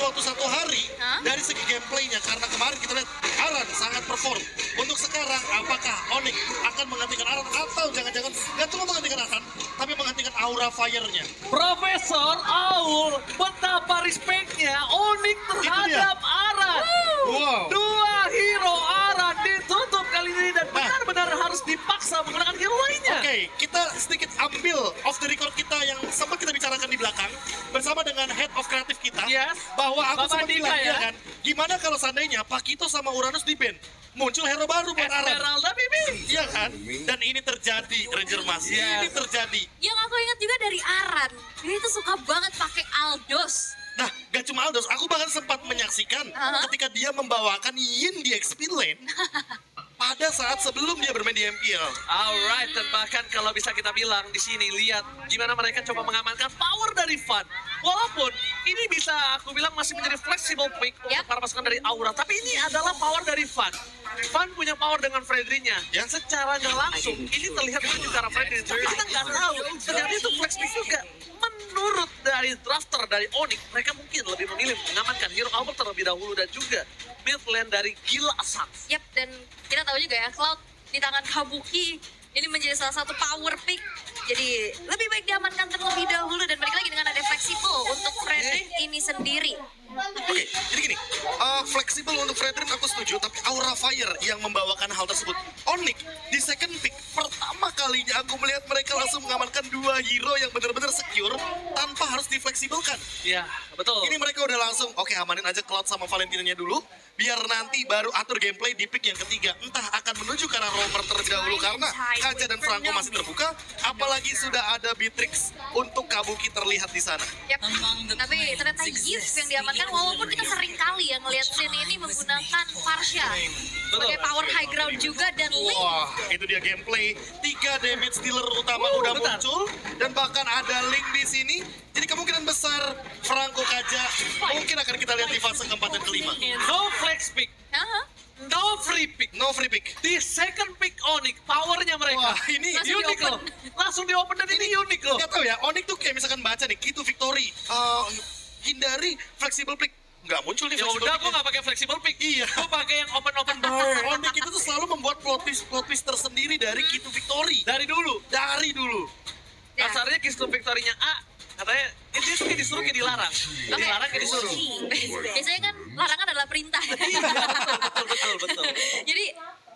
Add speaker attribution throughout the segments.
Speaker 1: waktu 1 hari dari segi gameplaynya, karena kemarin kita lihat Aran sangat perform. Untuk sekarang, apakah Onyx akan menggantikan Aran atau jangan-jangan nggak cuma menggantikan Aran, tapi menggantikan aura fire-nya?
Speaker 2: Profesor Aul, betapa respect-nya Onyx terhadap Aran.
Speaker 1: Wow.
Speaker 2: Dua hero Aran ditutup kali ini dan benar-benar harus dipaksa menggunakan hero lainnya.
Speaker 1: Oke, kita sedikit ambil off the record kita yang sempat kita bicarakan di belakang bersama dengan head of kreatif kita,
Speaker 2: Yes.
Speaker 1: bahwa aku
Speaker 2: Bapak
Speaker 1: sempat
Speaker 2: Dika
Speaker 1: bilang
Speaker 2: ya.
Speaker 1: kan, gimana kalau seandainya Pakito sama Uranus di ban, muncul hero baru buat Aran.
Speaker 2: Esmeralda Bibi.
Speaker 1: Iya kan? Dan ini terjadi, Ranger Mas.
Speaker 2: Yes.
Speaker 1: Ini terjadi.
Speaker 3: Yang aku ingat juga dari Aran, dia itu suka banget pakai Aldos.
Speaker 1: Nah, gak cuma Aldos, aku bahkan sempat menyaksikan ketika dia membawakan Yin di XP Lane pada saat sebelum dia bermain di MPL.
Speaker 2: Alright, dan bahkan kalau bisa kita bilang di sini, lihat gimana mereka coba mengamankan power dari Fan. Walaupun ini bisa aku bilang masih menjadi flexible pick untuk para pasukan dari Aura, tapi ini adalah power dari Fan. Fan punya power dengan Fredry-nya.
Speaker 1: Ya.
Speaker 2: Secara nggak langsung, ini terlihat itu juga arah Fredry. Tapi kita nggak tahu, ternyata itu flex pick juga. Menurut dari drafter dari Onyx, mereka mungkin lebih memilih mengamankan Hero Albert terlebih dahulu dan juga mid lane dari Gila Asans.
Speaker 3: Yap, dan kita tahu juga ya, Cloud di tangan Kabuki ini menjadi salah satu power pick. Jadi lebih baik diamankan terlebih dahulu dan balik lagi dengan ada fleksibel untuk Frederick ini sendiri.
Speaker 1: Oke, jadi gini, fleksibel untuk Frederick aku setuju, tapi Aura Fire yang membawakan hal tersebut. Onyx di second pick, pertama kalinya aku melihat mereka langsung mengamankan 2 hero yang benar-benar secure tanpa harus difleksibelkan.
Speaker 2: Iya, betul.
Speaker 1: Ini mereka udah langsung, oke amanin aja Cloud sama Valentinanya dulu, biar nanti baru atur gameplay di pick yang ketiga. Entah akan menuju ke arah roamer terlebih dahulu karena Kaja dan Franco masih terbuka, apalagi sudah ada Beatrix untuk Kabuki terlihat di sana.
Speaker 3: Yap, tapi ternyata Yves yang diamankan walaupun kita sering kali ya ngelihat scene ini menggunakan Farsha sebagai power high ground juga dan Link.
Speaker 1: Wah, itu dia gameplay. 3 damage dealer utama udah
Speaker 2: bentar.
Speaker 1: muncul dan bahkan ada Link di sini. Jadi kemungkinan besar Franco Kaja mungkin akan kita lihat di fase keempat dan kelima.
Speaker 2: No flex pick,
Speaker 3: Aha.
Speaker 2: no free pick.
Speaker 1: No free pick.
Speaker 2: Di second pick Onyx, powernya mereka.
Speaker 1: Wah, ini
Speaker 3: Langsung
Speaker 2: unik
Speaker 3: di-open.
Speaker 2: loh. Langsung di open dan ini unik loh.
Speaker 1: Nggak tahu ya, Onyx tuh kayak misalkan baca nih, Key to Victory. Hindari flexible pick. Nggak muncul nih
Speaker 2: Ya
Speaker 1: flexible
Speaker 2: udah,
Speaker 1: pick.
Speaker 2: gue nggak pakai flexible pick.
Speaker 1: Iya.
Speaker 2: Gue pakai yang open bar.
Speaker 1: Onyx itu tuh selalu membuat plot twist tersendiri dari Key to Victory.
Speaker 2: Dari dulu.
Speaker 1: Dari dulu.
Speaker 3: Ya.
Speaker 2: Kasarnya Kislu Victory-nya A, katanya dia tuh kayak disuruh kayak dilarang.
Speaker 3: Oke.
Speaker 2: Dilarang kayak disuruh.
Speaker 3: Biasanya kan larangan adalah perintah.
Speaker 2: Betul.
Speaker 3: Jadi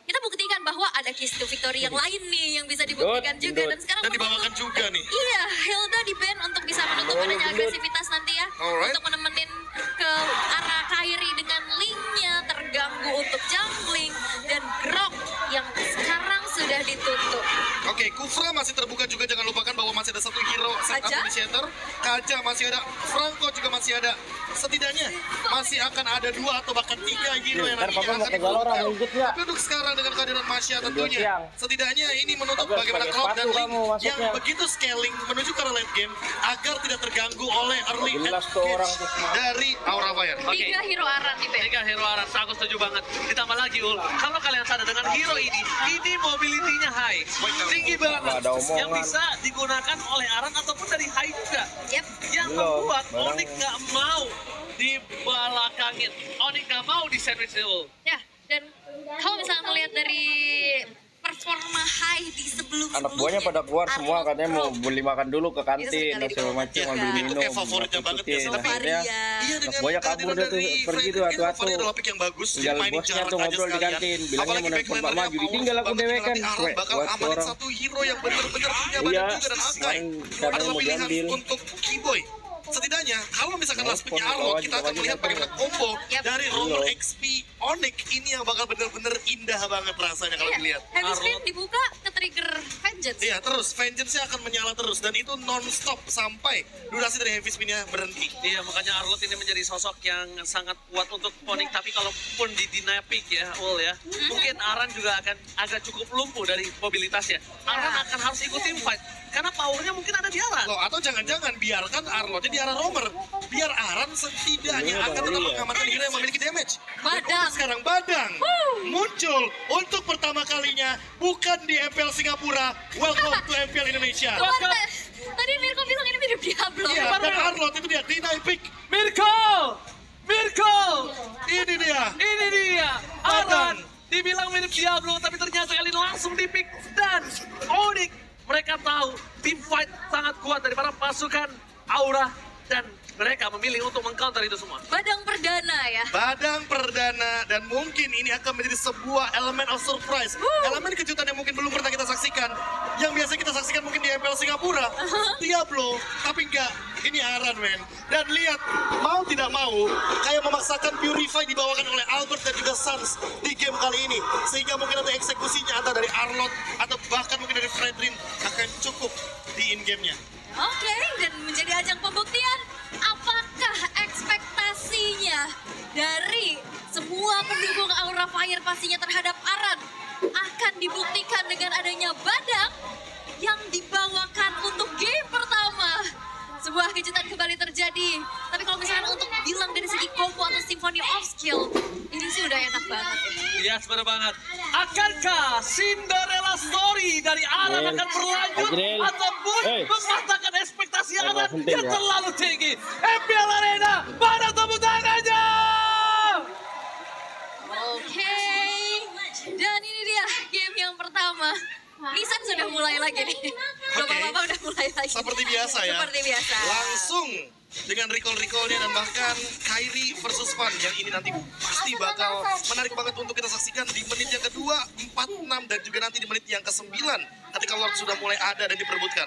Speaker 3: kita buktikan bahwa ada Kiss to Victory yang lain nih yang bisa dibuktikan juga dan sekarang
Speaker 1: Dan dibawakan juga nih.
Speaker 3: Iya, Hilda di ban untuk bisa menutup adanya agresivitas nanti ya.
Speaker 1: Alright.
Speaker 3: Untuk menemenin ke arah Kairi dengan linknya terganggu untuk jungling dan Grok yang sekarang sudah ditutup.
Speaker 1: Oke, Kufra masih terbuka juga, jangan lupakan bahwa masih ada 1 hero setup
Speaker 3: Kaja?
Speaker 1: initiator. Kaja masih ada, Franco juga masih ada. Setidaknya masih akan ada 2 atau bahkan 3 hero yang
Speaker 4: Ntar
Speaker 1: nantinya
Speaker 4: papa
Speaker 1: akan
Speaker 4: mau tegal orang,
Speaker 1: diturunkan.
Speaker 4: ikut nggak?
Speaker 1: Tapi untuk sekarang dengan kehadiran Masya tentunya,
Speaker 4: siang.
Speaker 1: setidaknya ini menutup
Speaker 4: Tapi harus
Speaker 1: bagaimana
Speaker 4: pakai
Speaker 1: Cloud dan
Speaker 4: sepatu
Speaker 1: Link
Speaker 4: kamu
Speaker 1: yang
Speaker 4: masuknya.
Speaker 1: begitu scaling menuju ke arah late game agar tidak terganggu oleh early
Speaker 4: Jelas tuh orang tuh semua.
Speaker 1: dari Aura Fire.
Speaker 2: Oke.
Speaker 3: 3 hero Aran di ban.
Speaker 2: Tiga hero Aran, aku setuju banget. Ditambah lagi Ul, kalau kalian sadar dengan hero ini mobility-nya high, tinggi banget,
Speaker 4: Nggak ada omongan.
Speaker 2: yang bisa digunakan oleh Aran ataupun dari high juga.
Speaker 3: Yap.
Speaker 2: Yang
Speaker 4: Belum,
Speaker 2: membuat
Speaker 4: barang-
Speaker 2: Onyx nggak mau dibelakangin, Onyx nggak mau di sandwich Ul.
Speaker 3: Ya, dan kalau misalnya melihat dari performa high di sebelum-sebelumnya.
Speaker 4: Anak buahnya pada keluar semua katanya mau beli makan dulu ke kantin
Speaker 3: Itu
Speaker 4: dan
Speaker 3: sekali
Speaker 4: segala
Speaker 3: di
Speaker 4: macam
Speaker 3: bawah
Speaker 4: ambil
Speaker 3: juga.
Speaker 4: minum.
Speaker 1: Itu kayak favoritnya
Speaker 4: aku
Speaker 1: banget ya,
Speaker 4: ikutin.
Speaker 1: tapi
Speaker 4: Akhirnya
Speaker 3: Iya,
Speaker 4: anak buahnya kabur deh tuh pergi tuh atu-atu.
Speaker 1: Freddy adalah pick yang bagus,
Speaker 4: Tinggal
Speaker 1: mainin
Speaker 4: bosnya
Speaker 1: jarak
Speaker 4: tuh
Speaker 1: aja
Speaker 4: ngobrol di
Speaker 1: sekalian.
Speaker 4: kantin, bilangnya
Speaker 1: Apalagi
Speaker 4: mau nelfon
Speaker 1: backlanernya
Speaker 4: Pak Maju,
Speaker 1: power
Speaker 4: ditinggal aku
Speaker 1: banget,
Speaker 4: dewekan.
Speaker 1: nanti Aran
Speaker 4: Cuek
Speaker 1: bakal
Speaker 4: buat
Speaker 1: amanin
Speaker 4: orang.
Speaker 1: 1 hero yang bener-bener punya
Speaker 4: Iya,
Speaker 1: badan juga dan Akai
Speaker 4: kemarin katanya
Speaker 1: adalah
Speaker 4: mau
Speaker 1: pilihan
Speaker 4: diambil.
Speaker 1: untuk Keyboy. Setidaknya kalau misalkan last picknya
Speaker 4: Nelfon,
Speaker 1: Arlo,
Speaker 4: bawa
Speaker 1: kita
Speaker 4: aja,
Speaker 1: akan melihat
Speaker 4: bawa aja.
Speaker 1: bagaimana combo
Speaker 3: Yap.
Speaker 1: dari
Speaker 4: Iya.
Speaker 1: roller XP Onyx ini yang bakal bener-bener indah banget rasanya kalau
Speaker 3: Iya,
Speaker 1: dilihat.
Speaker 3: heavy
Speaker 2: Arlo.
Speaker 3: screen dibuka ke trigger Vengeance.
Speaker 1: Iya, terus Vengeance-nya akan menyala terus dan itu non-stop sampai durasi dari heavy spin-nya berhenti.
Speaker 2: Iya, makanya Arlot ini menjadi sosok yang sangat kuat untuk Onyx. Tapi kalaupun di dynamic ya, Ul ya, mungkin Aran juga akan agak cukup lumpuh dari mobilitasnya. Aran akan harus ikutin fight, karena powernya mungkin ada di Aran.
Speaker 1: Loh, atau jangan-jangan biarkan Arlotnya di arah roamer. Biar Aran setidaknya
Speaker 4: Iya,
Speaker 1: akan tetap
Speaker 4: iya.
Speaker 1: mengamankan hero yang memiliki damage.
Speaker 3: Badang.
Speaker 1: Sekarang Badang muncul untuk pertama kalinya bukan di MPL Singapura. Welcome to MPL Indonesia.
Speaker 3: Kemarin tadi Mirko bilang ini mirip Diablo.
Speaker 1: Iya, dan Arlot itu dia deny pick.
Speaker 2: Miracle! Dibilang mirip Diablo, tapi ternyata kali ini langsung dipick. Dan Onyx, mereka tahu tim fight sangat kuat dari para pasukan Aura. Dan mereka memilih untuk mengcounter itu semua.
Speaker 3: Badang perdana ya.
Speaker 1: Badang perdana, dan mungkin ini akan menjadi sebuah elemen of surprise. Elemen kejutan yang mungkin belum pernah kita saksikan. Yang biasa kita saksikan mungkin di MPL Singapura. Diablo, tapi enggak. Ini Aran, men. Dan lihat, mau tidak mau, kayak memaksakan Purify dibawakan oleh Albert dan juga Sans di game kali ini. Sehingga mungkin nanti eksekusinya entah dari Arlot atau bahkan mungkin dari Fredrin akan cukup di in-game-nya.
Speaker 3: Oke, dan menjadi ajang pembuktian apakah ekspektasinya dari semua pendukung Aura Fire pastinya terhadap Aran akan dibuktikan dengan adanya Badang yang dibawakan untuk game pertama. Sebuah kejutan kembali terjadi. Tapi kalau misalkan untuk bilang dari segi combo atau symphony of skill, ini sih udah enak banget.
Speaker 2: Iya, benar banget. Akankah Cinderella story dari Aran akan berlanjut
Speaker 4: Adril.
Speaker 2: ataupun
Speaker 4: Hey.
Speaker 2: mematahkan ekspektasi Aran
Speaker 4: penting,
Speaker 2: yang
Speaker 4: ya.
Speaker 2: terlalu tinggi? MPL Arena, mana tepuk tangannya?
Speaker 3: Oke, dan ini dia game yang pertama. Nisan sudah mulai lagi nih. Bapak-bapak udah mulai lagi.
Speaker 1: Seperti biasa ya.
Speaker 3: Seperti biasa.
Speaker 1: Langsung dengan recall-recallnya dan bahkan Kairi versus Van yang ini nanti pasti bakal menarik banget untuk kita saksikan di menit yang kedua, 4, 6 dan juga nanti di menit yang ke-9 ketika Lord sudah mulai ada dan diperebutkan.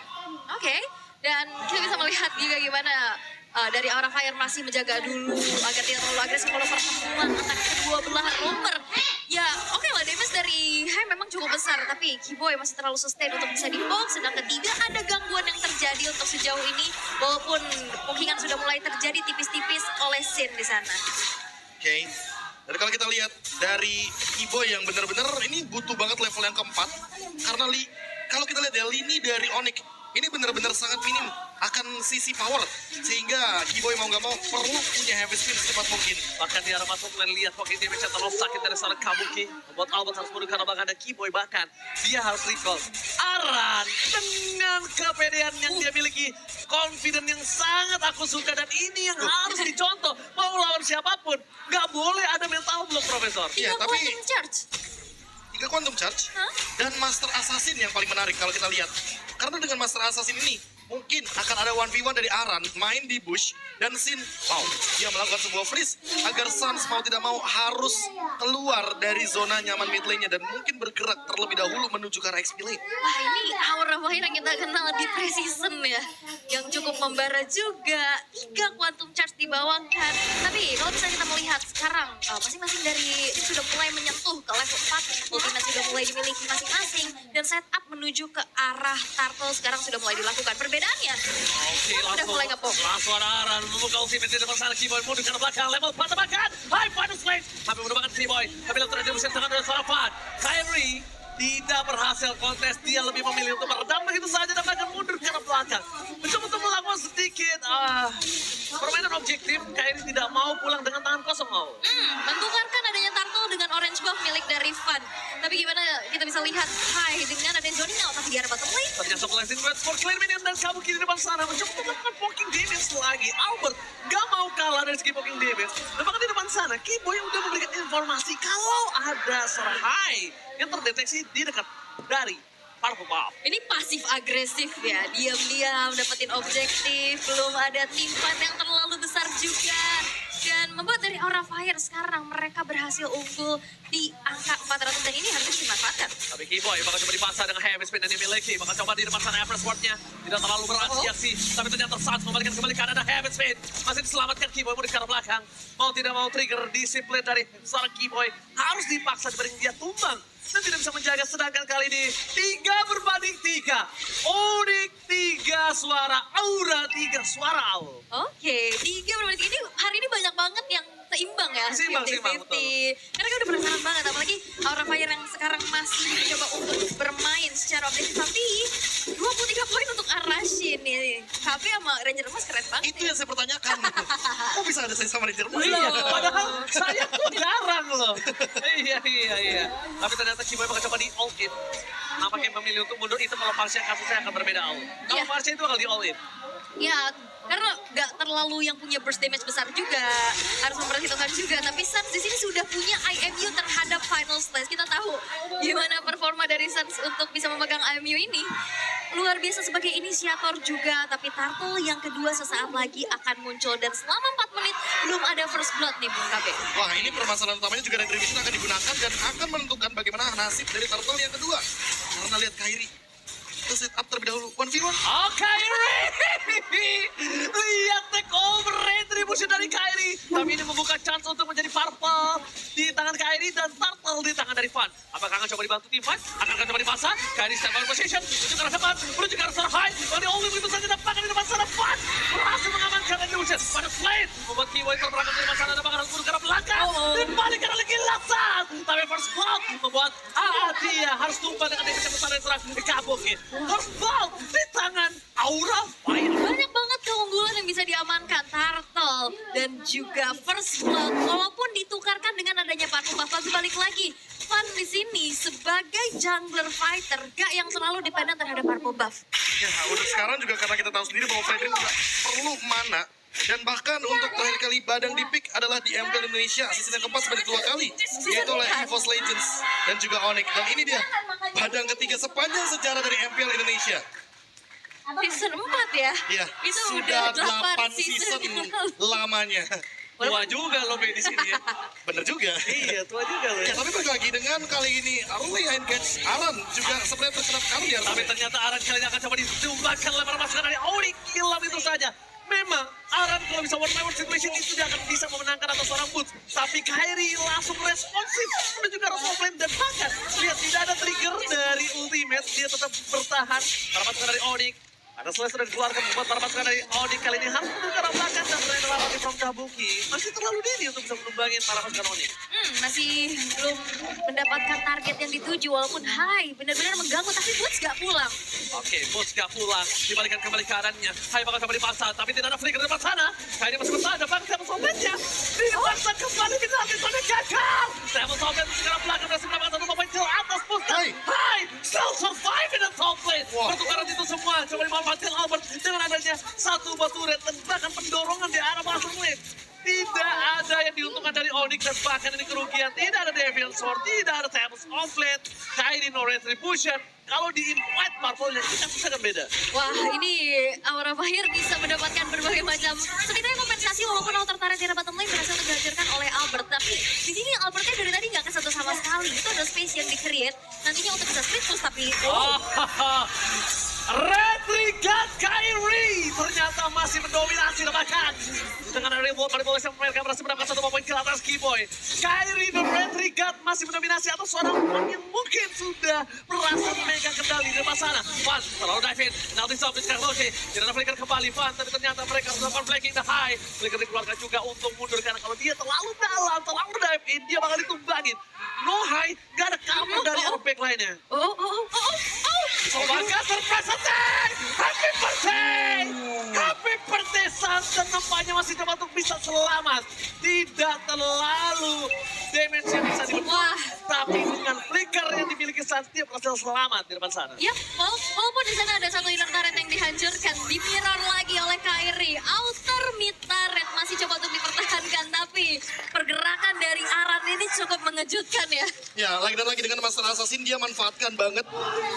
Speaker 3: Oke, dan kita bisa melihat juga gimana dari Aura Fire masih menjaga dulu agar tidak terlalu agresif kalau pertemuan attack kedua belah romer. Ya, oke lah, damage dari Hai memang cukup besar, tapi Kiboy masih terlalu sustain untuk bisa di-poke, sedangkan tidak ada gangguan yang terjadi untuk sejauh ini, walaupun pokingan sudah mulai terjadi tipis-tipis oleh Sin di sana.
Speaker 1: Oke. Dan kalau kita lihat dari Kiboy yang benar-benar ini butuh banget level yang keempat karena kalau kita lihat ya lini dari Onyx ini benar-benar sangat minim akan sisi power sehingga Kiboy mau nggak mau perlu punya heavy spin secepat mungkin.
Speaker 2: Bahkan di arah masuk dan lihat pocket damage yang terlalu sakit dari seorang Kabuki. Membuat Albert harus mundur karena bahkan ada Kiboy bahkan dia harus recall. Aran dengan kepedean yang dia miliki, confident yang sangat aku suka dan ini yang harus dicontoh. Mau lawan siapapun, nggak boleh ada mental block, Profesor.
Speaker 1: Iya,
Speaker 3: Tiga
Speaker 1: tapi-
Speaker 3: quantum charge.
Speaker 1: 3 Quantum Charge
Speaker 3: Hah?
Speaker 1: dan Master Assassin yang paling menarik kalau kita lihat. Karena dengan Master Assassin ini mungkin akan ada 1v1 dari Aran main di bush dan Sin wow dia melakukan sebuah freeze agar Sans mau tidak mau harus keluar dari zona nyaman mid lane-nya dan mungkin bergerak terlebih dahulu menuju ke arah XP lane.
Speaker 3: Wah, ini Aura Fire yang kita kenal di Precision ya, yang cukup membara juga. 3 quantum charge dibawakan. Tapi kalau misalnya kita melihat sekarang, masing-masing dari tim sudah mulai menyentuh ke level 4, ultimate sudah mulai dimiliki masing-masing, dan setup menuju ke arah Turtle sekarang sudah mulai dilakukan. Perbedaannya,
Speaker 2: Oke,
Speaker 3: udah mulai nge-pop.
Speaker 2: langsung ada Aran membuka ultimate di depan sana. Kiboy mundur ke belakang, level 4 tebakan. High final stage, tapi merupakan Kiboy. Tapi lalu terjadi musim tangan dari seorang Fan. Kyrie tidak berhasil kontes, dia lebih memilih untuk meredam begitu saja dan bahkan mundur ke arah belakang. Mencoba untuk melakukan sedikit permainan objektif. Kyrie tidak mau pulang dengan tangan kosong mau.
Speaker 3: Mentukarkan adanya Turtle dengan orange buff milik dari Fan. Tapi gimana kita bisa lihat Hai dengan adanya Johnny now, tapi di arah bottom lane.
Speaker 2: Ternyata blessing words for clear minion dan Kabuki di depan sana mencoba untuk melakukan poking damage lagi. Albert gak mau kalah dari segi poking damage. Dan bahkan di depan sana, Kiboy yang udah memberikan informasi kalau ada seorang high yang terdeteksi di dekat dari Powerful Buff.
Speaker 3: Ini pasif agresif ya, diam-diam dapetin objektif, belum ada tim fight yang terlalu besar juga. Dan membuat dari Aura Fire sekarang mereka berhasil unggul di angka 400 dan ini harus dimanfaatkan.
Speaker 2: Tapi Kiboy bakal coba dipaksa dengan heavy spin yang dimiliki. Bakal coba di depan sana Everest Ward-nya. Tidak terlalu beraksi-aksi. Tapi ternyata saat membalikan kembali ke ada heavy spin. Masih diselamatkan Kiboy mundur ke arah belakang. Mau tidak mau trigger disiplin dari seorang Kiboy. Harus dipaksa dibanding dia tumbang. Dan tidak bisa menjaga, sedangkan kali ini 3-3. Onyx 3 suara, Aura 3 suara.
Speaker 3: Oke, 3 ini hari ini banyak banget yang seimbang ya,
Speaker 2: Seimbang,
Speaker 3: 50-50.
Speaker 2: betul.
Speaker 3: Karena kan udah penasaran banget, apalagi Aura Fire yang sekarang masih mencoba untuk bermain secara objektif. Tapi 23 poin untuk Arashin nih. HP sama Ranger Emas keren banget.
Speaker 1: Itu yang saya pertanyakan. Kok bisa ada saya sama Ranger?
Speaker 2: Iya, padahal saya tuh jarang loh. Iya. Tapi ternyata Kiboy bakal coba di all in. Nampaknya memilih untuk mundur itu kalau Parsha kasusnya akan berbeda all. Kalau
Speaker 3: Iya.
Speaker 2: Parsha itu bakal di all in.
Speaker 3: Ya, karena nggak terlalu yang punya burst damage besar juga, harus memperhitungkan juga. Tapi Suns di sini sudah punya IMU terhadap final stage. Kita Seasons untuk bisa memegang IMU ini. Luar biasa sebagai inisiator juga, tapi Turtle yang kedua sesaat lagi akan muncul. Dan selama 4 menit belum ada first blood nih Bung KB.
Speaker 1: Wah, ini permasalahan utamanya juga dari Vision akan digunakan dan akan menentukan bagaimana nasib dari Turtle yang kedua. Karena lihat Kairi, kita set up terlebih dahulu 1v1.
Speaker 2: Oh, Kairi! Lihat take over retribution dari Kairi. Tapi ini membuka chance untuk menjadi purple di tangan Kairi dan Turtle di tangan dari Fan. Apakah akan coba dibantu tim fight? Akan coba dipasang? Kairi stand by position. Menuju ke arah depan. Menuju ke arah Star High. Body only begitu saja dapatkan di depan sana. Fan berhasil mengamankan retribution. Pada Slade membuat Kiwi terperangkap di depan sana dan bahkan harus mundur ke arah belakang. Dibalikan oleh Gilasan. Tapi first blood membuat dia harus tumpah dengan damage yang besar dan serang Kabuki. First blood di tangan Aura Fire.
Speaker 3: Banyak banget keunggulan yang bisa diamankan Turtle dan juga first blood. Walaupun ditukarkan dengan adanya Purple Buff, tapi balik lagi. Fan di sini sebagai jungler fighter gak yang terlalu dependent terhadap Purple Buff.
Speaker 1: Ya, untuk sekarang juga karena kita tahu sendiri bahwa Fredrin juga perlu mana. Dan bahkan untuk terakhir kali Badang di pick adalah di MPL Indonesia season yang keempat sebanyak 2 kali. Yaitu oleh EVOS Legends dan juga Onyx. Dan ini dia Badang ketiga sepanjang sejarah dari MPL Indonesia.
Speaker 3: Season 4 ya?
Speaker 1: Iya,
Speaker 3: Itu
Speaker 1: sudah
Speaker 3: udah 8
Speaker 1: season
Speaker 3: yang lalu.
Speaker 1: lamanya.
Speaker 2: Tua juga lo Be di sini ya.
Speaker 1: Bener juga.
Speaker 2: Iya, tua juga lo
Speaker 1: Ya,
Speaker 2: ya.
Speaker 1: tapi balik lagi dengan kali ini early engage Aran juga sebenarnya terkena kardial.
Speaker 2: Tapi ternyata Aran kali ini akan coba ditumbangkan lempar masukan dari Onyx. Gila itu saja. Memang Aran kalau bisa one by one situation itu dia akan bisa memenangkan atas seorang Boots. Tapi Kairi langsung responsif menuju ke arah offlane dan bahkan lihat tidak ada trigger dari ultimate. Dia tetap bertahan. Para masukan dari Onyx. Ada Slash sudah dikeluarkan membuat para pasukan dari Onyx kali ini harus menuju ke arah belakang dan berani melewati from Kabuki. Masih terlalu dini untuk bisa menumbangin para pasukan Onyx.
Speaker 3: Masih belum mendapatkan target yang dituju walaupun high benar-benar mengganggu tapi Boots gak pulang.
Speaker 2: Oke, Boots gak pulang. Dibalikan kembali keadaannya. Hai bakal coba dipasang, tapi tidak ada flicker di depan sana. Kayaknya masih bertahan, bahkan Devil Soulmate-nya. Dipasang kembali, kita episode gagal. Devil Soulmate sekarang belakang berhasil mendapatkan satu pemain kill atas Boots. Hai, still survive in the top lane. Pertukaran itu semua, coba dimanfaatkan Albert dengan adanya satu batu red dan bahkan pendorong di arah bottom lane. Tidak ada yang diuntungkan dari Onyx dan bahkan ini kerugian. Tidak ada Devil Sword, tidak ada Thames Offlane, Kairi no retribution. Kalau di invite Purple yang kita bisa kan beda.
Speaker 3: Wah, ini Aura Fire bisa mendapatkan berbagai macam setidaknya kompensasi walaupun outer turret di bottom lane berhasil dihancurkan oleh Albert. Tapi di sini Albertnya dari tadi nggak kesentuh sama sekali. Itu ada space yang di-create nantinya untuk bisa split push tapi
Speaker 2: Retrigat Kairi ternyata masih mendominasi bahkan dengan reward manipulation mereka berhasil mendapatkan satu poin kill atas Keyboy. Kairi dan Retrigat masih mendominasi atas seorang orang yang mungkin sudah berhasil memegang kendali di depan sana. Fan terlalu dive in, nanti stop sekarang oke. Tidak ada flicker kembali Fan, tapi ternyata mereka melakukan flanking the high. Flicker dikeluarkan juga untuk mundur karena kalau dia terlalu dalam, terlalu dive in, dia bakal ditumbangin. No high, gak ada cover dari aeroback lainnya. Semoga surprise attack! Happy birthday! Happy birthday Sans dan nampaknya masih coba untuk bisa selamat. Tidak terlalu damage yang bisa dibentuk. Tapi dengan flicker yang dimiliki Sans dia berhasil selamat di depan sana.
Speaker 3: yap, walaupun di sana ada satu inner turret yang dihancurkan, di mirror lagi oleh Kairi. Outer mid turret masih coba untuk dipertahankan, tapi pergerakan dari Aran ini cukup mengejutkan ya.
Speaker 1: Ya, lagi dan lagi dengan Master Assassin dia manfaatkan banget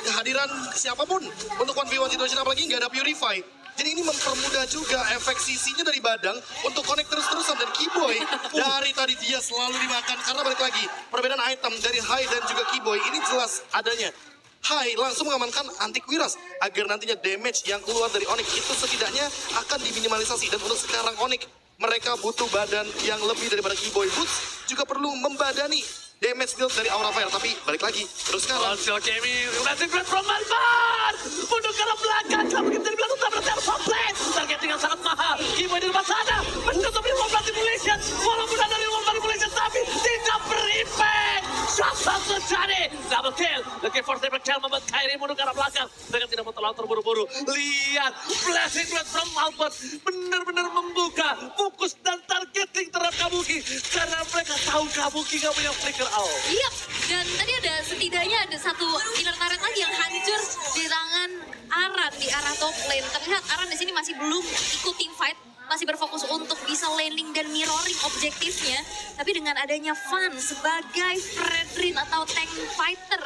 Speaker 1: kehadiran siapapun untuk 1v1 situation apalagi nggak ada Purify. Jadi ini mempermudah juga efek sisinya dari Badang untuk connect terus-terusan dan Keyboy dari tadi dia selalu dimakan karena balik lagi perbedaan item dari Hai dan juga Keyboy ini jelas adanya. Hai langsung mengamankan Antik Wiras agar nantinya damage yang keluar dari Onyx itu setidaknya akan diminimalisasi dan untuk sekarang Onyx mereka butuh badan yang lebih daripada Keyboy. Boots juga perlu membadani damage deal dari Aura Fire, tapi balik lagi terus sekarang.
Speaker 2: Langsung Jamie, Retrigat from Malman! Mundur ke arah belakang, kamu kita di belakang tak berarti harus komplain. Targeting yang sangat mahal, Keyboy di depan sana, menutup di ruang manipulation. Walaupun ada di ruang manipulation, tapi tidak berimpact. Shot terjadi, double kill. Looking for triple kill, membuat Kairi mundur ke arah belakang. Mereka tidak mau terlalu terburu-buru. Lihat, blessing red from Albert benar-benar membuka fokus dan targeting terhadap Kabuki. Karena mereka tahu Kabuki gak punya flicker out.
Speaker 3: Iya, dan tadi ada setidaknya ada satu inner turret lagi yang hancur di tangan Aran di arah top lane. Terlihat Aran di sini masih belum ikut team fight, masih berfokus untuk bisa bisa landing dan mirroring objektifnya. Tapi dengan adanya Van sebagai Fredrin atau tank fighter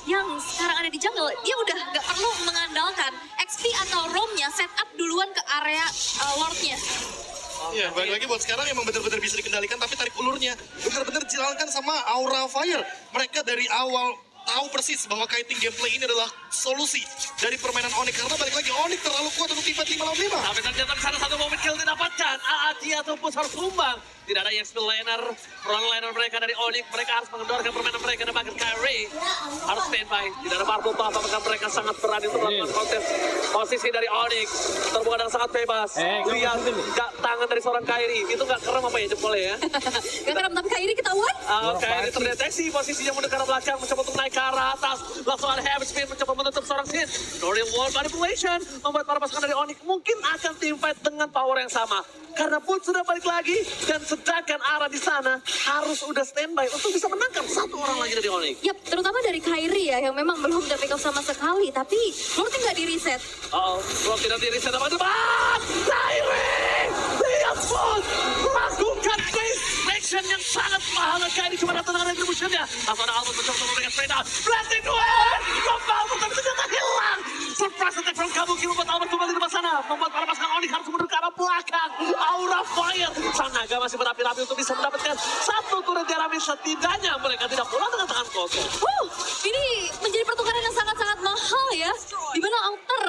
Speaker 3: yang sekarang ada di jungle, dia udah nggak perlu mengandalkan XP atau roamnya, setup duluan ke area Lordnya.
Speaker 1: Iya, balik lagi buat sekarang emang benar-benar bisa dikendalikan, tapi tarik ulurnya benar-benar dijalankan sama Aura Fire. Mereka dari awal tahu persis bahwa kiting gameplay ini adalah solusi dari permainan Onyx, karena balik lagi Onyx terlalu kuat untuk tipe 5 lawan 5.
Speaker 2: Tapi ternyata di sana satu momen kill didapatkan. AAT ataupun harus tumbang. Tidak ada EXP laner, front liner mereka dari Onyx. Mereka harus mengendorkan permainan mereka dan bahkan Kyrie harus standby. Tidak ada Marble Papa, maka mereka sangat berani untuk melakukan kontes. Posisi dari Onyx terbuka dengan sangat bebas. Lihat tangan dari seorang Kyrie. Itu nggak keren apa ya jempolnya ya?
Speaker 3: Gak keren, tapi Kyrie ketahuan.
Speaker 2: Kyrie terdeteksi posisinya mendekat ke belakang, mencoba untuk naik ke arah atas. Langsung ada heavy spin mencoba menutup seorang Sin. Dorian Wall manipulation membuat para pasukan dari Onyx mungkin akan team fight dengan power yang sama. Karena Put sudah balik lagi dan sedangkan Ara di sana harus udah standby untuk bisa menangkap satu orang lagi dari Onyx.
Speaker 3: Yap, terutama dari Kyrie ya yang memang belum terpick up sama sekali, tapi Lordnya nggak di reset.
Speaker 2: Belum tidak diri saya dapat depan. Kyrie! Lihat Put! Melakukan face action yang sangat mahal. Kyrie cuma datang dengan retribution-nya. Langsung ada Albert mencoba untuk memberikan straight out. Blessing duel! Coba Albert tapi ternyata hilang. Surprise attack from Kabuki membuat Albert kembali di sana. Membuat para pasukan Onyx harus mundur ke arah belakang. Aura Fire. Sang naga masih berapi-api untuk bisa mendapatkan satu turret jerami. Setidaknya mereka tidak pulang dengan tangan kosong.
Speaker 3: Ini menjadi pertukaran yang sangat-sangat mahal ya. Di mana outer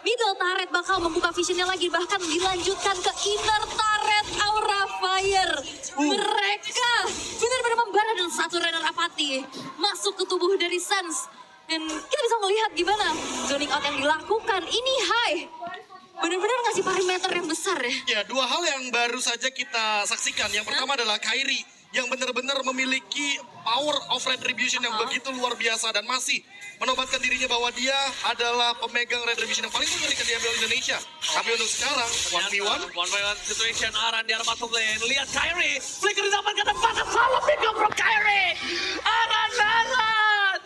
Speaker 3: middle turret bakal membuka visionnya lagi, bahkan dilanjutkan ke inner turret Aura Fire. Mereka benar-benar membara dan satu runner apati masuk ke tubuh dari Suns. Dan kita bisa melihat gimana zoning out yang dilakukan. Ini high. Benar-benar ngasih parameter yang besar ya.
Speaker 1: Ya, dua hal yang baru saja kita saksikan. Yang pertama adalah Kyrie yang benar-benar memiliki power of retribution yang begitu luar biasa dan masih menobatkan dirinya bahwa dia adalah pemegang retribution yang paling tinggi ketika diambil Indonesia. Tapi untuk sekarang 1v1
Speaker 2: 1v1 situation Aran di arah bottom lane. Lihat Kyrie, flicker didapatkan dan panas salah pick up from Kyrie. Aran.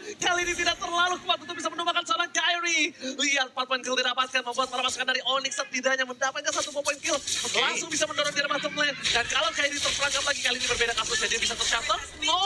Speaker 2: Kali ini tidak terlalu kuat untuk bisa menumbangkan seorang Kyrie. Lihat 4 point kill didapatkan membuat para pasukan dari Onyx setidaknya mendapatkan 1 point kill. Langsung bisa mendorong di arah bottom lane. Dan kalau Kyrie terperangkap lagi kali ini berbeda kasusnya. Dia bisa ter-shutter. No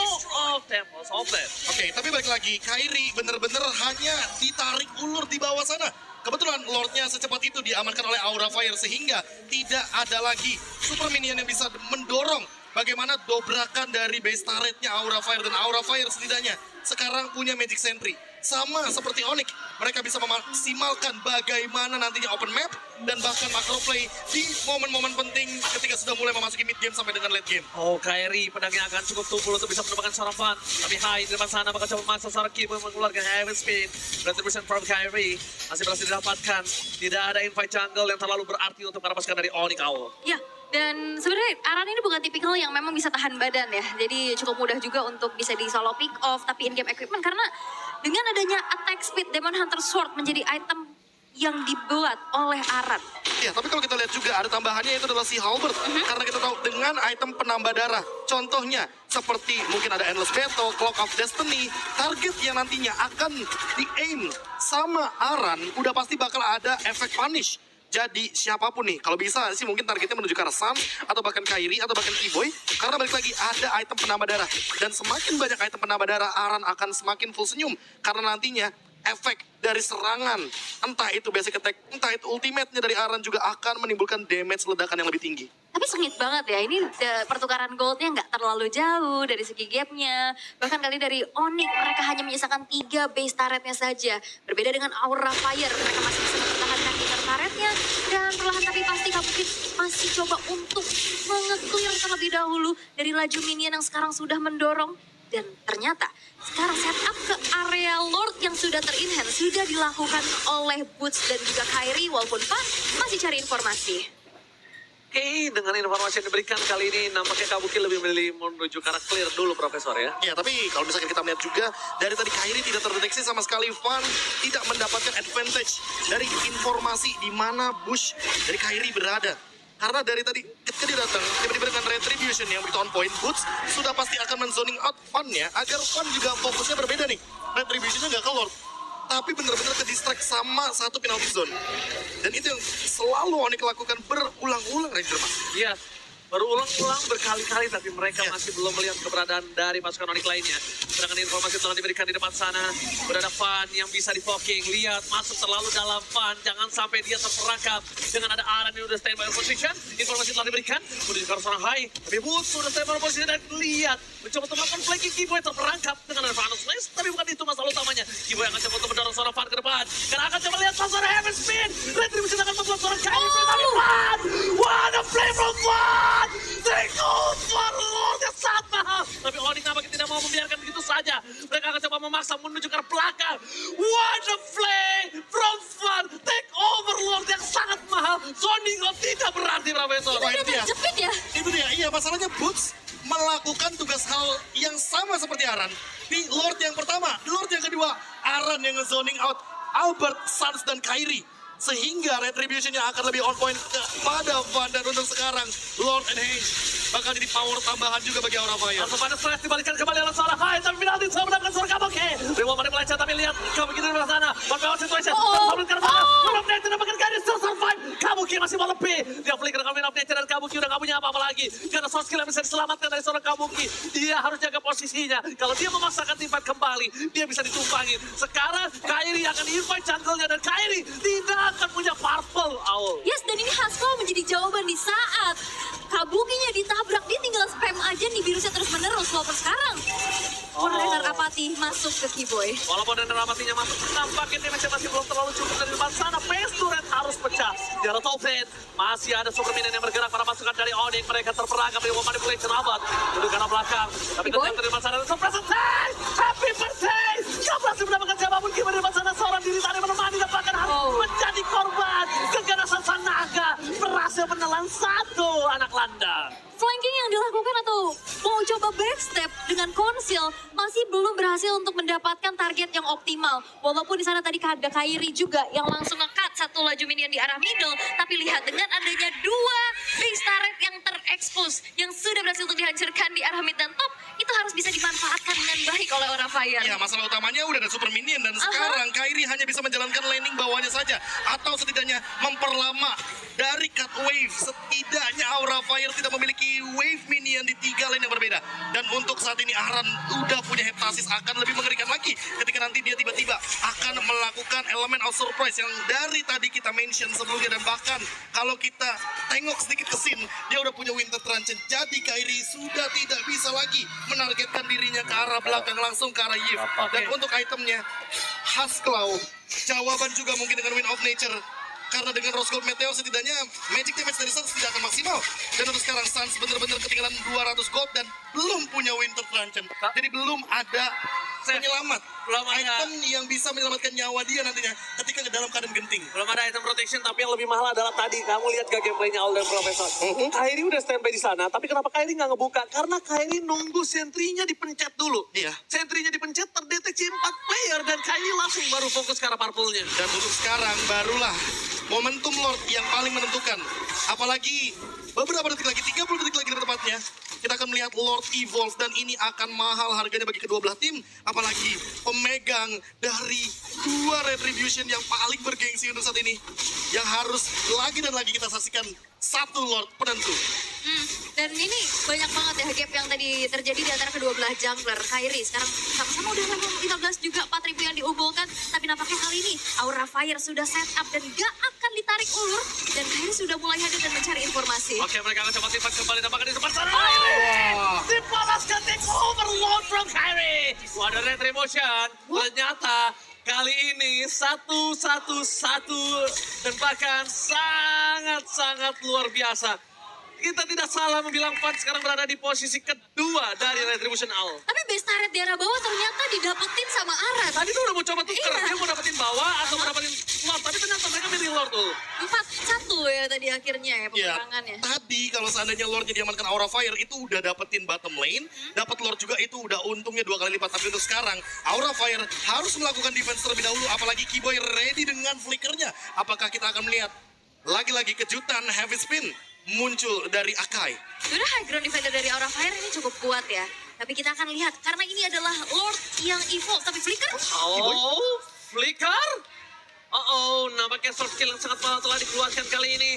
Speaker 2: of Temples of that.
Speaker 1: Oke, tapi balik lagi, Kyrie benar-benar hanya ditarik ulur di bawah sana. Kebetulan Lordnya secepat itu diamankan oleh Aura Fire sehingga tidak ada lagi super minion yang bisa mendorong bagaimana dobrakan dari base turretnya Aura Fire. Dan Aura Fire setidaknya sekarang punya Magic Sentry. Sama seperti Onyx, mereka bisa memaksimalkan bagaimana nantinya open map dan bahkan macro play di momen-momen penting ketika sudah mulai memasuki mid game sampai dengan late game.
Speaker 2: Kyrie pedangnya akan cukup tumpul untuk bisa menemukan seorang Van. Tapi Hai di depan sana bakal coba memaksa seorang Kim mengeluarkan heavy spin. Retribution from Kyrie masih berhasil didapatkan. Tidak ada invite jungle yang terlalu berarti untuk para pasukan dari Onyx Owl.
Speaker 3: Ya, dan sebenarnya Aran ini bukan tipikal yang memang bisa tahan badan ya. Jadi cukup mudah juga untuk bisa di solo pick off tapi in game equipment, karena dengan adanya attack speed Demon Hunter Sword menjadi item yang dibuat oleh Aran.
Speaker 1: Ya, tapi kalau kita lihat juga ada tambahannya itu adalah si Halberd. Karena kita tahu dengan item penambah darah. Contohnya seperti mungkin ada Endless Battle, Clock of Destiny. Target yang nantinya akan di-aim sama Aran udah pasti bakal ada efek punish. Jadi siapapun nih, kalau bisa sih mungkin targetnya menuju ke arah Sun, atau bahkan Kyrie, atau bahkan E-Boy. Karena balik lagi ada item penambah darah. Dan semakin banyak item penambah darah, Aran akan semakin full senyum. Karena nantinya efek dari serangan, entah itu basic attack, entah itu ultimate-nya dari Aran juga akan menimbulkan damage ledakan yang lebih tinggi.
Speaker 3: Tapi sengit banget ya, ini pertukaran goldnya nggak terlalu jauh dari segi gapnya. Bahkan kali dari Onyx mereka hanya menyisakan 3 base turretnya saja. Berbeda dengan Aura Fire, mereka masih bisa mempertahankan inner turretnya. Dan perlahan tapi pasti Kabuki masih coba untuk menge-clear terlebih dahulu dari laju minion yang sekarang sudah mendorong. Dan ternyata sekarang setup ke area Lord yang sudah ter-enhance sudah dilakukan oleh Boots dan juga Kyrie, walaupun Pan masih cari informasi.
Speaker 2: Oke, dengan informasi yang diberikan kali ini nampaknya Kabuki lebih memilih menuju ke arah clear dulu Profesor ya.
Speaker 1: Ya, tapi kalau misalkan kita melihat juga dari tadi Kyrie tidak terdeteksi sama sekali, Van tidak mendapatkan advantage dari informasi di mana bush dari Kyrie berada. Karena dari tadi ketika dia datang, tiba-tiba dengan retribution yang begitu on point, Boots sudah pasti akan men-zoning out Van-nya agar Van juga fokusnya berbeda nih. Retribution-nya nggak ke Lord, tapi benar-benar ke distract sama satu penalty zone. Dan itu yang selalu Onyx lakukan berulang-ulang, Ranger Mas.
Speaker 2: Iya, berulang-ulang berkali-kali, tapi mereka masih belum melihat keberadaan dari pasukan Onyx lainnya. Sedangkan informasi telah diberikan di depan sana. Udah ada Fan yang bisa di-poking. Lihat, masuk terlalu dalam Fan. Jangan sampai dia terperangkap. Dengan ada Aran yang udah standby position. Informasi telah diberikan. Menuju ke arah seorang high. Tapi Boots udah standby position dan lihat. Mencoba untuk melakukan flanking. Keyboy terperangkap dengan ada Vanus Slash. Tapi bukan itu masalah utamanya. Keyboy akan coba untuk mendorong seorang Fan ke depan. Karena akan coba lihat seorang Heaven Spin. Retribution akan membuat seorang Kylie. Tapi Fan! What a play from Fan! Take over Lord yang sangat mahal. Tapi Onyx nampaknya tidak mau membiarkan begitu saja. Mereka akan coba memaksa menuju ke arah belakang. What a play from Fan! Take over Lord yang sangat mahal. Zoning Lord tidak berarti, Profesor.
Speaker 1: Wah, itu
Speaker 3: Udah
Speaker 1: dia.
Speaker 3: terjepit ya.
Speaker 1: Itu dia, iya masalahnya Boots melakukan tugas hal yang sama seperti Aran. Di Lord yang pertama, Lord yang kedua, Aran yang nge-zoning out Albert, Sans, dan Kyrie. Sehingga retributionnya akan lebih on point kepada Van. Dan untuk sekarang, Lord and Hage bakal jadi power tambahan juga bagi Aura Fire.
Speaker 2: Langsung pada Slash dibalikan kembali oleh seorang Hai. Tapi penalti sudah mendapatkan seorang Kabuki. Reward pada melecet, tapi lihat Kabuki dari belah sana. One power situation. Sambil ke mana? Win of Nature dapatkan garis still survive. Kabuki masih mau lebih. Dia flicker dengan Win of Nature dan Kabuki udah gak punya apa-apa lagi. Karena soft skill yang bisa diselamatkan dari seorang Kabuki. Dia harus jaga posisinya. Kalau dia memaksakan timpat kembali, dia bisa ditumpangin. Sekarang Kyrie akan invite jungle-nya dan Kyrie tidak akan punya purple Owl.
Speaker 3: Yes, dan ini Haskell menjadi jawaban di saat Kabukinya ditabrak. Dia tinggal spam aja nih virusnya terus menerus. Walaupun sekarang Renner Apathy masuk ke Keyboy.
Speaker 2: Walaupun Renner Apathy-nya masuk, nampaknya damage masih belum terlalu cukup dari depan sana. Face turret harus pecah. Jarrah Topin, masih ada Superman yang bergerak pada pasukan dari Onyx. Mereka terperangkap dari manipulation Abad. Menuju ke arah belakang. Tapi ternyata dari depan sana ada surprise attack. Happy birthday! Gak berhasil mendapatkan siapapun. Gimana di depan sana seorang diri tadi menemani dan bahkan harus menjadi korban. Keganasan sang naga berhasil menelan satu anak landang.
Speaker 3: Flanking yang dilakukan atau mau coba backstep dengan Conceal masih belum berhasil untuk mendapatkan target yang optimal. Walaupun di sana tadi ada Kyrie juga yang langsung nge-cut satu laju minion di arah middle. Tapi lihat dengan adanya dua base turret yang terekspos yang sudah berhasil untuk dihancurkan di arah mid dan top, itu harus bisa dimanfaatkan dengan baik oleh Aura Fire.
Speaker 1: Ya, masalah utamanya udah ada super minion dan sekarang Kyrie hanya bisa menjalankan laning bawahnya saja atau setidaknya memperlama dari cut wave. Setidaknya Aura Fire tidak memiliki wave minion di 3 lane yang berbeda. Dan untuk saat ini Aran udah punya heptasis, akan lebih mengerikan lagi ketika nanti dia tiba-tiba akan melakukan elemen of surprise yang dari tadi kita mention sebelumnya. Dan bahkan kalau kita tengok sedikit ke scene, dia udah punya Winter Truncheon. Jadi Kyrie sudah tidak bisa lagi menargetkan dirinya ke arah belakang, langsung ke arah Yves. Dan untuk itemnya Haskell, jawaban juga mungkin dengan Wind of Nature. Karena dengan Rose Gold Meteor setidaknya magic damage dari Sans tidak akan maksimal. Dan untuk sekarang Sans benar-benar ketinggalan 200 gold dan belum punya Winter Truncheon. Jadi belum ada penyelamat.
Speaker 2: Belum ada.
Speaker 1: Item yang bisa menyelamatkan nyawa dia nantinya ketika ke dalam keadaan genting.
Speaker 2: Belum ada item protection, tapi yang lebih mahal adalah tadi. Kamu lihat gak gameplaynya Owl dan Profesor? Kyrie udah standby di sana, tapi kenapa Kyrie nggak ngebuka? Karena Kyrie nunggu sentrinya dipencet dulu.
Speaker 1: Iya.
Speaker 2: Sentrinya dipencet, terdeteksi 4 player, dan Kyrie langsung baru fokus ke arah purple-nya.
Speaker 1: Dan untuk sekarang barulah momentum Lord yang paling menentukan. Apalagi beberapa detik lagi, 30 detik lagi lebih tepatnya, kita akan melihat Lord Evolve dan ini akan mahal harganya bagi kedua belah tim. Apalagi pemegang dari 2 Retribution yang paling bergengsi untuk saat ini. Yang harus lagi dan lagi kita saksikan satu Lord penentu.
Speaker 3: Dan ini banyak banget ya gap yang tadi terjadi di antara kedua belah jungler. Kyrie sekarang sama-sama udah level 15 juga, 4.000 yang diunggulkan. Tapi nampaknya kali ini Aura Fire sudah set up dan gak akan ditarik ulur. Dan Kyrie sudah mulai hadir dan mencari informasi.
Speaker 2: Oke, mereka akan coba timpan kembali, tampaknya di depan sana. Dibalaskan take over Lord from Kyrie. Wadah retribution, ternyata kali ini 1-1-1 dan bahkan sangat-sangat luar biasa. Kita tidak salah membilang Fan sekarang berada di posisi kedua dari Retribution Owl.
Speaker 3: Tapi base turret di arah bawah ternyata didapetin sama Aran.
Speaker 2: Tadi tuh udah mau coba tuker,
Speaker 3: Iya.
Speaker 2: dia mau dapetin bawah atau mau dapetin Lord, tapi ternyata mereka milih Lord tuh.
Speaker 3: 4-1 ya tadi akhirnya ya
Speaker 1: Ya,
Speaker 3: peperangannya.
Speaker 1: tadi kalau seandainya Lordnya diamankan Aura Fire itu udah dapetin bottom lane, dapat Lord juga itu udah untungnya 2 kali lipat. Tapi untuk sekarang Aura Fire harus melakukan defense terlebih dahulu, apalagi Keyboy ready dengan flickernya. Apakah kita akan melihat lagi-lagi kejutan Heavy Spin muncul dari Akai?
Speaker 3: Sudah high ground defender dari Aura Fire ini cukup kuat ya. Tapi kita akan lihat karena ini adalah Lord yang evolve. Tapi Flicker
Speaker 2: Oh, Flicker? Nampaknya soft skill yang sangat mahal telah dikeluarkan kali ini.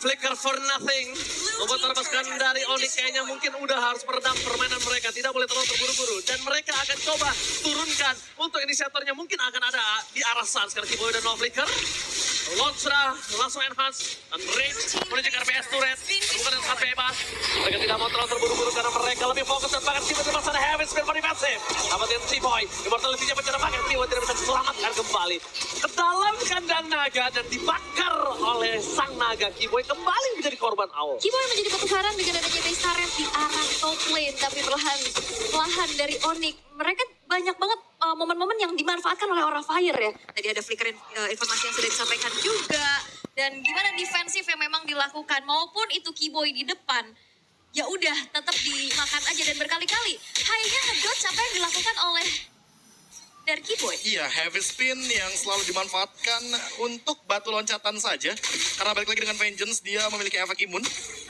Speaker 2: Flicker for nothing. Membuat para pasukan dari Onyx kayaknya mungkin udah harus meredam permainan mereka. Tidak boleh terlalu terburu-buru. Dan mereka akan coba turunkan untuk inisiatornya. Mungkin akan ada di arah Sun. Sekarang Kiboy dan No Flicker. Launch sudah langsung enhance. Dan Rage menuju ke RPS turret. Bukan yang sangat bebas. Mereka tidak mau terlalu terburu-buru karena mereka lebih fokus dan bahkan Kiboy di sana Heaven Spin for defensive. Amatin Kiboy. Immortality-nya mencoba bahkan Kiboy tidak bisa diselamatkan kembali. Ke dalam kandang naga dan dibakar oleh sang naga. Kiboy kembali menjadi korban Owl.
Speaker 3: Kiboy menjadi petukaran dengan adanya base turret di arah top lane. Tapi perlahan dari Onyx. Mereka banyak banget momen-momen yang dimanfaatkan oleh Aura Fire ya. Tadi ada flicker informasi yang sudah disampaikan juga. Dan gimana defensif yang memang dilakukan. Maupun itu Kiboy di depan. Ya udah tetap dimakan aja. Dan berkali-kali hanya ngedodge apa yang dilakukan oleh dari Kiboy.
Speaker 1: Iya, heavy spin yang selalu dimanfaatkan untuk batu loncatan saja. Karena balik lagi dengan Vengeance, dia memiliki efek imun.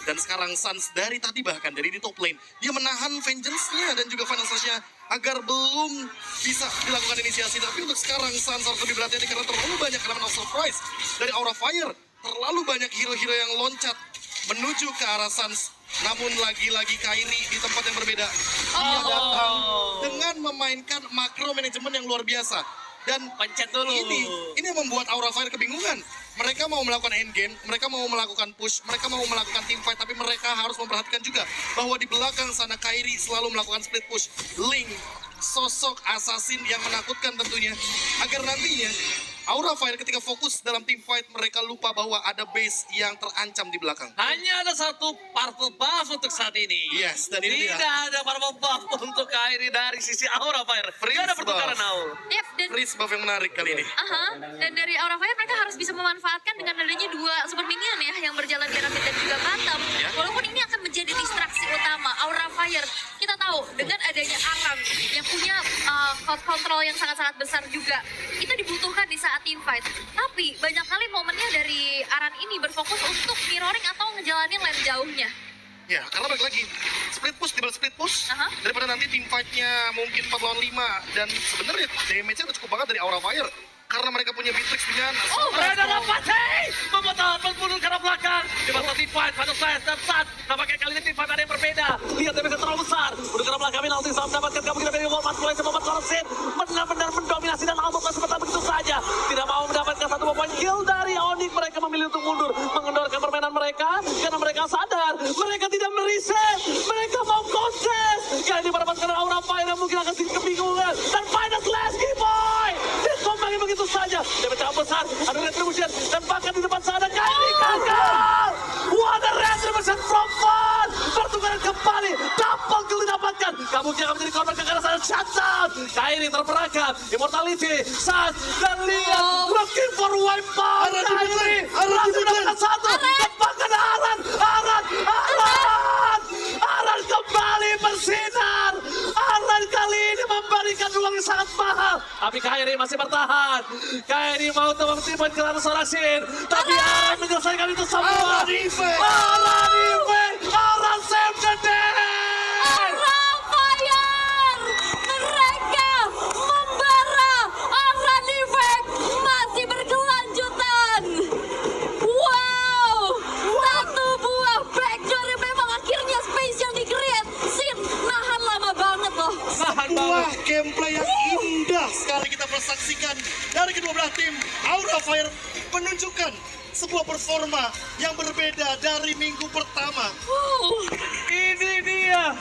Speaker 1: Dan sekarang Suns dari tadi bahkan, dari di top lane, dia menahan Vengeance-nya dan juga Final Slash-nya agar belum bisa dilakukan inisiasi. Tapi untuk sekarang Suns harus lebih berhati-hati karena terlalu banyak elemen of surprise dari Aura Fire. Terlalu banyak hero-hero yang loncat menuju ke arah Suns. Namun lagi-lagi Kairi di tempat yang berbeda. Dia datang dengan memainkan makro manajemen yang luar biasa. Dan
Speaker 2: Pencet dulu.
Speaker 1: ini yang membuat Aura Fire kebingungan. Mereka mau melakukan endgame, mereka mau melakukan push, mereka mau melakukan team fight, tapi mereka harus memperhatikan juga bahwa di belakang sana Kairi selalu melakukan split push. Link, sosok assassin yang menakutkan tentunya. Agar nantinya Aura Fire ketika fokus dalam team fight, mereka lupa bahwa ada base yang terancam di belakang.
Speaker 2: Hanya ada satu purple buff untuk saat ini.
Speaker 1: Yes, dan ini dia.
Speaker 2: Tidak ada purple buff untuk Kairi dari sisi Aura Fire.
Speaker 1: Freeze
Speaker 2: Tidak ada pertukaran
Speaker 1: buff.
Speaker 2: Owl.
Speaker 3: Yep, dan
Speaker 1: Freeze buff yang menarik kali ini.
Speaker 3: dan dari Aura Fire mereka harus bisa memanfaatkan dengan adanya dua super minion ya yang berjalan di arah mid dan juga bottom.
Speaker 1: Ya.
Speaker 3: Walaupun ini akan menjadi distraksi utama Aura Fire. Kita tahu dengan adanya Aram yang punya crowd control yang sangat-sangat besar juga. Itu dibutuhkan di saat team fight. Tapi banyak kali momennya dari Aran ini berfokus untuk mirroring atau ngejalanin lane jauhnya.
Speaker 1: Ya, karena balik lagi, split push dibalik split push,
Speaker 3: Aha.
Speaker 1: daripada nanti team fight-nya mungkin 4 lawan 5, dan sebenarnya damage-nya udah cukup banget dari Aura Fire. Karena mereka punya Beatrix dengan
Speaker 2: Berada dapat membatal pembunuh ke arah belakang. Di masa team fight, Final Slash dan Sun. Nampaknya kali ini team fight ada yang berbeda. Lihat damage terlalu besar. Udah ke arah belakang, Minalti sama mendapatkan kemungkinan dari Walmart. Mulai sama Sin benar-benar mendominasi dan Almond kesempatan begitu saja. Tidak mau mendapatkan satu poin kill dari Onyx. Mereka memilih untuk mundur, mengendorkan permainan mereka. Karena mereka sadar, mereka tidak mereset. Mereka mau kontes. Kali ini para pasukan Aura Fire yang mungkin akan sedikit kebingungan. Dan Final Slash Kiboy ditombangi begitu saja. Dia pecah besar, ada retribution, dan bahkan di depan sana Kairi gagal. What a retribution from Fun. Pertukaran kembali, double kill didapatkan. Kamu akan menjadi korban kekerasan shutdown. Kairi terperangkap, immortality, Sun, dan lihat, looking for weapon. Kairi langsung mendapatkan satu, dan bahkan Aran kembali bersinar. Aran kali ini memberikan ruang yang sangat mahal. Tapi Kairi masih bertahan. Kairi mau teman tiba ke arah seorang Sin. Tapi Aran menyelesaikan itu semua. Aran save the day.
Speaker 3: Aura Fire! Mereka membara! Aura Effect masih berkelanjutan! Wow! Satu buah backdoor yang memang akhirnya space yang di-create. Sin, nahan lama banget loh.
Speaker 2: Nahan
Speaker 1: Wah,
Speaker 2: banget.
Speaker 1: gameplay yang indah sekali kita persaksikan dari kedua belah tim. Aura Fire menunjukkan sebuah performa yang berbeda dari minggu pertama.
Speaker 2: Ini dia